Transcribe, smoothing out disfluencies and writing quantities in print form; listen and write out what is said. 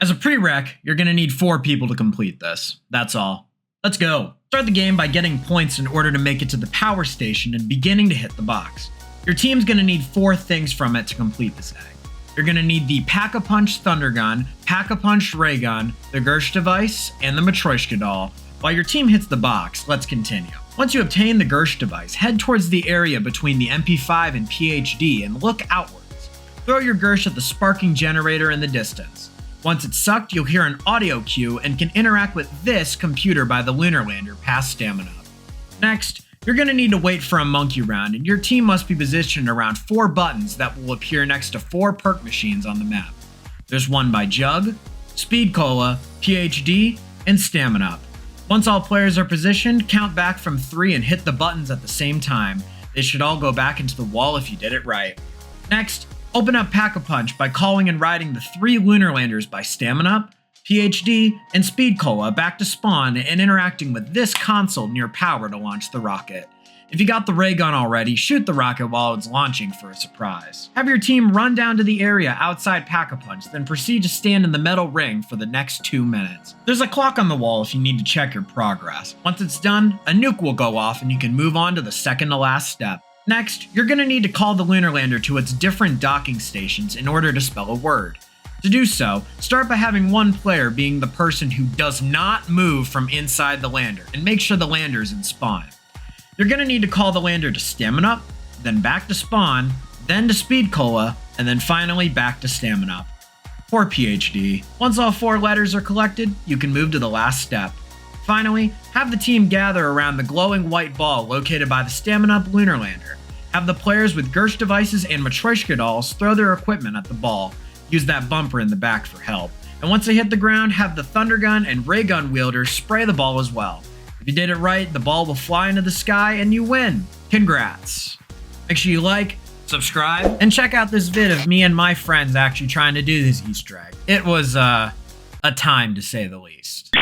As a prereq, you're going to need 4 people to complete this. That's all. Let's go. Start the game by getting points in order to make it to the power station and beginning to hit the box. Your team's going to need 4 things from it to complete this egg. You're going to need the Pack-a-Punch Thunder Gun, Pack-a-Punch Ray Gun, the Gersh device, and the Matryoshka doll. While your team hits the box, let's continue. Once you obtain the Gersh device, head towards the area between the MP5 and PhD and look outwards. Throw your Gersh at the sparking generator in the distance. Once it's sucked, you'll hear an audio cue and can interact with this computer by the lunar lander past stamina. Next, you're going to need to wait for a monkey round, and your team must be positioned around 4 buttons that will appear next to 4 perk machines on the map. There's one by Jug, Speed Cola, PhD, and Stamina Up. Once all players are positioned, count back from 3 and hit the buttons at the same time. They should all go back into the wall if you did it right. Next, open up Pack-a-Punch by calling and riding the 3 lunar landers by Stamina Up, PhD, and Speed Cola back to spawn and interacting with this console near power to launch the rocket. If you got the ray gun already, shoot the rocket while it's launching for a surprise. Have your team run down to the area outside Pack-a-Punch, then proceed to stand in the metal ring for the next 2 minutes. There's a clock on the wall if you need to check your progress. Once it's done, a nuke will go off and you can move on to the second to last step. Next, you're going to need to call the lunar lander to its different docking stations in order to spell a word. To do so, start by having one player being the person who does not move from inside the lander and make sure the lander is in spawn. You're going to need to call the lander to Stamina Up, then back to spawn, then to Speed Cola, and then finally back to Stamina Up. For PhD, once all 4 letters are collected, you can move to the last step. Finally, have the team gather around the glowing white ball located by the Stamina Up lunar lander. Have the players with Gersh devices and Matryoshka dolls throw their equipment at the ball. Use that bumper in the back for help. And once they hit the ground, have the Thunder Gun and Ray Gun wielders spray the ball as well. If you did it right, the ball will fly into the sky and you win. Congrats. Make sure you like, subscribe, and check out this vid of me and my friends actually trying to do this Easter egg. It was a time to say the least.